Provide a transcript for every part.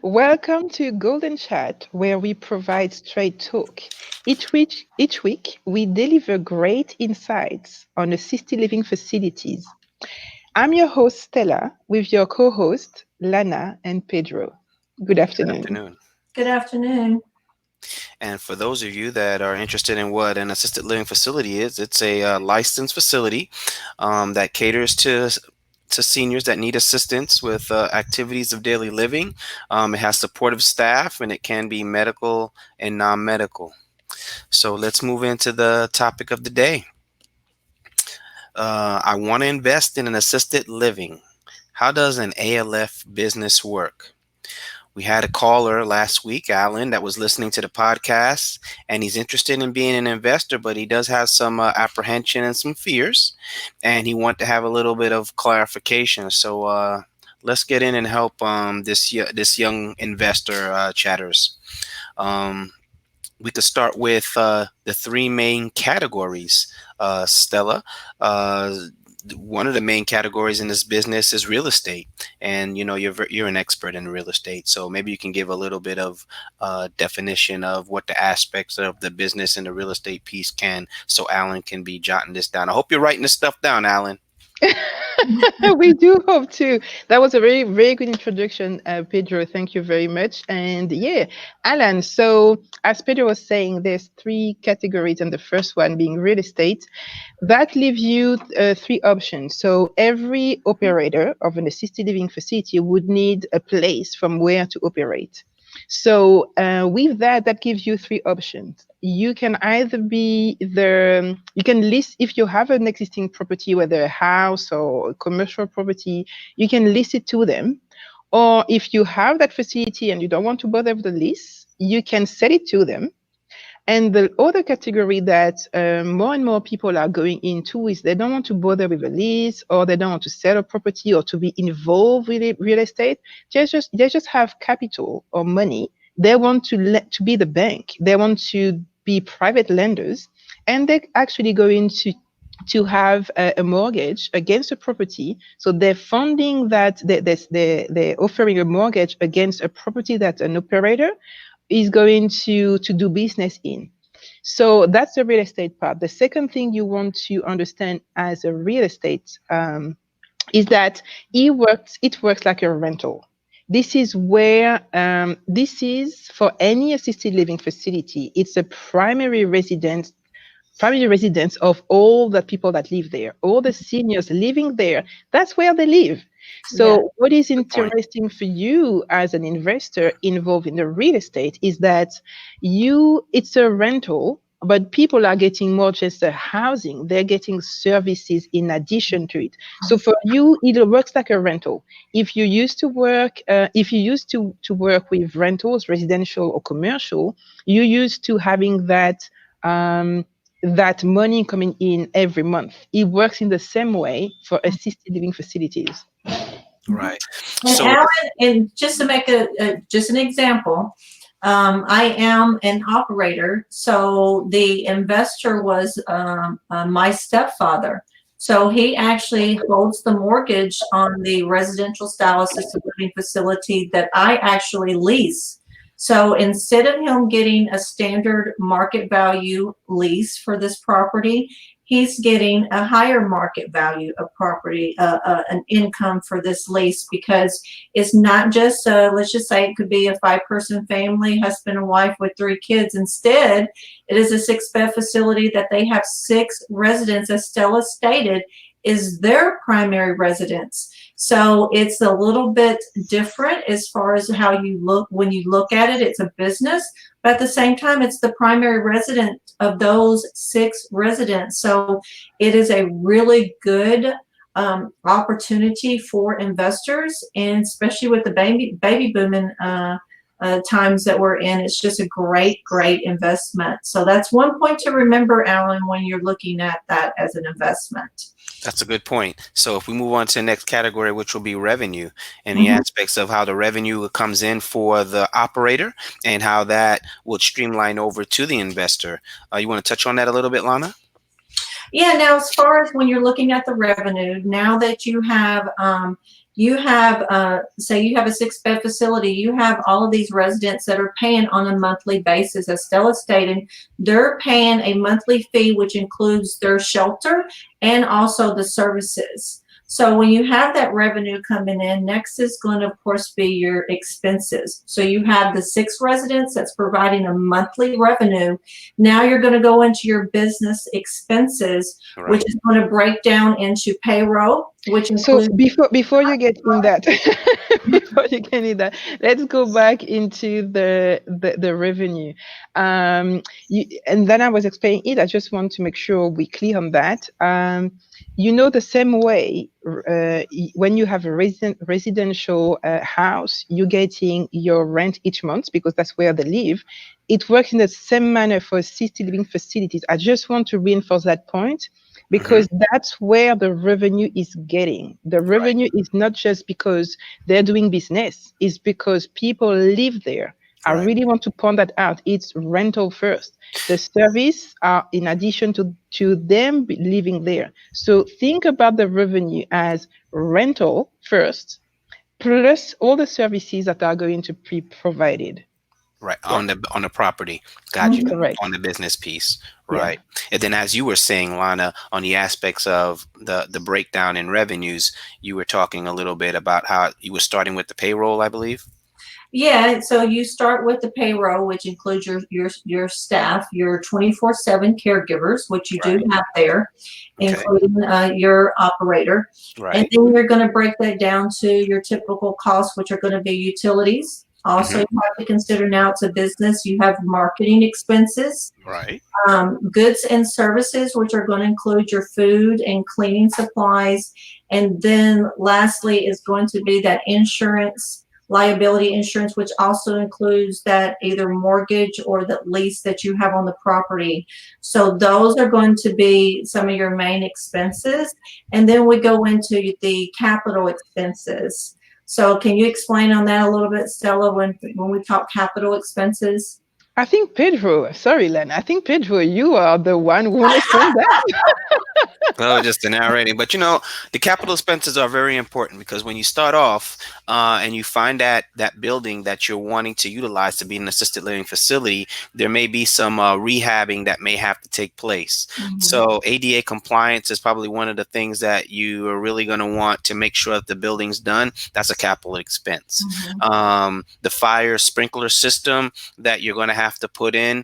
Welcome to Golden Chat, where we provide straight talk. Each week, we deliver great insights on assisted living facilities. I'm your host, Stella, with your co host, Lana and Pedro. Good Good afternoon. afternoon. Good afternoon. And for those of you that are interested in what an assisted living facility is, it's a licensed facility that caters to seniors that need assistance with activities of daily living. It has supportive staff, and it can be medical and non-medical. So let's move into the topic of the day. I want to invest in an assisted living. How does an ALF business work? We had a caller last week, Alan, that was listening to the podcast, and he's interested in being an investor, but he does have some apprehension and some fears, and he wants to have a little bit of clarification. So let's get in and help this young investor chatters. Um, we could start with the three main categories, Stella. Uh, One of the main categories in this business is real estate, and you're an expert in real estate, so maybe you can give a little bit of definition of what the aspects of the business and the real estate piece can, so Alan can be jotting this down. I hope you're writing this stuff down, Alan. We do hope to. That was a very, very good introduction, Pedro. Thank you very much. And yeah, Alan. So, as Pedro was saying, there's three categories, and the first one being real estate. That leaves you three options. So, every operator of an assisted living facility would need a place from where to operate. So, with that, that gives you three options. You can either be you can list, if you have an existing property, whether a house or a commercial property, you can list it to them. Or if you have that facility and you don't want to bother with the lease, you can sell it to them. And the other category that more and more people are going into is they don't want to bother with a lease, or they don't want to sell a property or to be involved with real estate. They just have capital or money. They want to be the bank. They want to be private lenders, and they're actually going to have a mortgage against a property. So they're funding that they're offering a mortgage against a property that an operator is going to do business in. So that's the real estate part. The second thing you want to understand as a real estate is that it works like a rental. This is where this is for any assisted living facility. It's a primary residence of all the people that live there, all the seniors living there. That's where they live. Yeah. So, what is Good point. interesting for you as an investor involved in the real estate is that it's a rental, but people are getting more just a housing. They're getting services in addition to it. So for you, it works like a rental. If you used to work with rentals, residential or commercial, you used to having um, that money coming in every month. It works in the same way for assisted living facilities. Right. And So Alan, and just to make just an example, I am an operator, so the investor was my stepfather. So he actually holds the mortgage on the residential style assisted living facility that I actually lease. So instead of him getting a standard market value lease for this property, he's getting a higher market value of property, an income for this lease, because it's not just, let's just say it could be a 5-person family, husband and wife with 3 kids. Instead, it is a 6-bed facility that they have 6 residents, as Stella stated, is their primary residence. So it's a little bit different as far as how you look when you look at it. It's a business, but at the same time, it's the primary resident of those 6 residents. So it is a really good opportunity for investors, and especially with the baby booming times that we're in, it's just a great investment. So that's one point to remember, Alan, when you're looking at that as an investment. that's a good point. So if we move on to the next category, which will be revenue, and the Mhm. aspects of how the revenue comes in for the operator and how that would streamline over to the investor. You want to touch on that a little bit, Lana? Yeah, now as far as when you're looking at the revenue, now that you have you have, say you have a 6-bed facility, you have all of these residents that are paying on a monthly basis. As Stella stated, they're paying a monthly fee, which includes their shelter and also the services. So when you have that revenue coming in, next is going to, of course, be your expenses. So you have the 6 residents that's providing a monthly revenue. Now you're going to go into your business expenses, which Right. is going to break down into payroll, which So includes. before you get in that, before you get in that, let's go back into the revenue. And then I was explaining it. I just want to make sure we clear on that. The same way, when you have a residential house, you're getting your rent each month because that's where they live. It works in the same manner for assisted living facilities. I just want to reinforce that point Hmm. because that's where the revenue is getting. The Right. revenue is not just because they're doing business, it's because people live there. I Right. really want to point that out. It's rental first. The service are in addition to them living there. So think about the revenue as rental first, plus all the services that are going to be provided. Right. Yeah, On the property. Got you. Mhm. On correct. the business piece. Yeah. Right. And then as you were saying, Lana, on the aspects of the breakdown in revenues, you were talking a little bit about how you were starting with the payroll, I believe. Yeah, so you start with the payroll, which includes your staff, your 24/7 caregivers, which you do Right. have there, Okay. including your operator. And Right. then you're going to break that down to your typical costs, which are going to be utilities. Also, Hmm. you have to consider now it's a business, you have marketing expenses, Right. goods and services, which are going to include your food and cleaning supplies. And then lastly is going to be that insurance, liability insurance, which also includes that either mortgage or the lease that you have on the property. So those are going to be some of your main expenses. And then we go into the capital expenses. So can you explain on that a little bit, Stella, when we talk capital expenses? I think Pedro, sorry, Len, I think Pedro, you are the one who understands that. Oh, just the narrating. But the capital expenses are very important because when you start off and you find that building that you're wanting to utilize to be an assisted living facility, there may be some rehabbing that may have to take place. Mhm. So ADA compliance is probably one of the things that you are really going to want to make sure that the building's done. That's a capital expense. Mhm. The fire sprinkler system that you're going to have to put in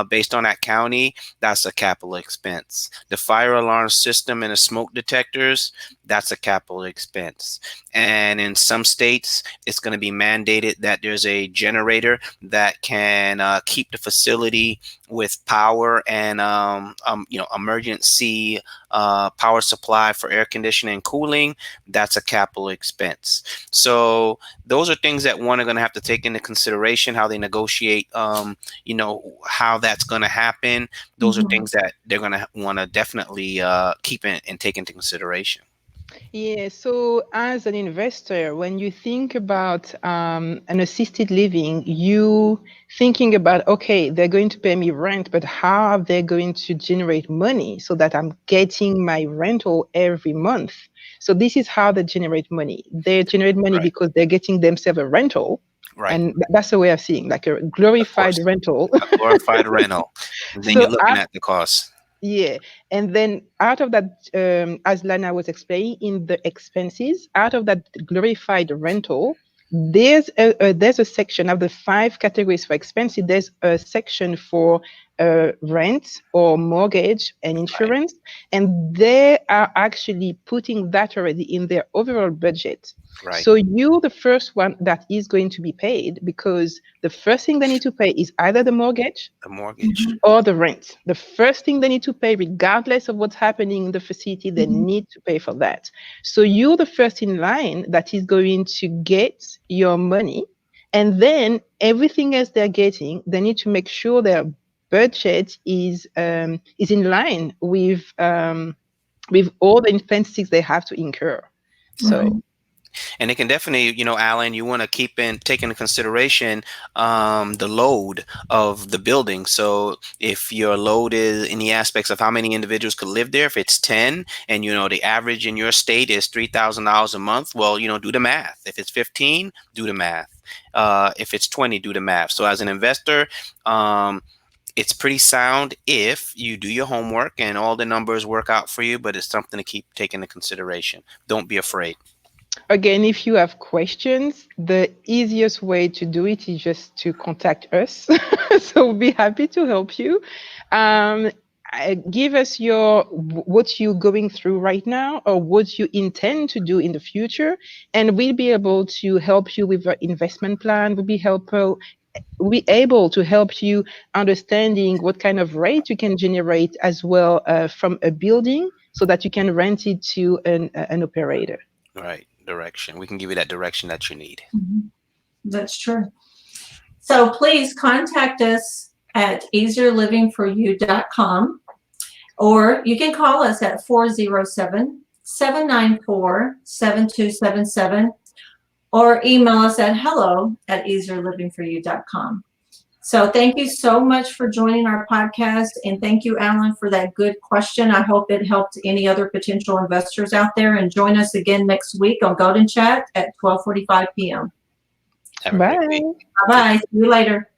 based on that county, that's a capital expense. The fire alarm system and the smoke detectors, that's a capital expense. And in some states, it's going to be mandated that there's a generator that can keep the facility with power and emergency power supply for air conditioning and cooling. That's a capital expense. So those are things that one are going to have to take into consideration how they negotiate. How that's going to happen. Those are Mhm. things that they're going to want to definitely keep in and take into consideration. Yeah, so as an investor, when you think about an assisted living, you thinking about, okay, they're going to pay me rent, but how are they going to generate money so that I'm getting my rental every month? So this is how they generate money. They generate money Right. because they're getting themselves a rental, Right. and that's the way of seeing like a Of glorified course. rental. A glorified rental. And then So you're looking at the cost. yeah, and then out of that, as Lana was explaining, in the expenses, out of that glorified rental, there's a section of the 5 categories for expenses. There's a section for rent or mortgage and Right. insurance, and they are actually putting that already in their overall budget. Right. So you're the first one that is going to be paid because the first thing they need to pay is either the mortgage The mortgage. Mhm. or the rent. The first thing they need to pay, regardless of what's happening in the facility, they Mhm. need to pay for that. So you're the first in line that is going to get your money. And then everything else they're getting, they need to make sure their budget is in line with all the expenses they have to incur. Right. So Mhm. And it can definitely, Alan, you want to take into consideration the load of the building. So if your load is in the aspects of how many individuals could live there, if it's 10 and, the average in your state is $3,000 a month, well, do the math. If it's 15, do the math. If it's 20, do the math. So as an investor, it's pretty sound if you do your homework and all the numbers work out for you, but it's something to keep taking into consideration. Don't be afraid. Again, if you have questions, the easiest way to do it is just to contact us. So we'll be happy to help you. Um, Give us what you're going through right now or what you intend to do in the future, and we'll be able to help you with your investment plan. We'll be able to help you understanding what kind of rate you can generate as well from a building so that you can rent it to an operator. Right. Direction. We can give you that direction that you need. Mhm. That's true. So please contact us at easierlivingforyou.com, or you can call us at 407-794-7277, or email us at hello@easierlivingforyou.com. So thank you so much for joining our podcast, and thank you, Alan, for that good question. I hope it helped any other potential investors out there, and join us again next week on Golden Chat at 12:45 p.m. Have a great week. Bye. Bye-bye. See you later.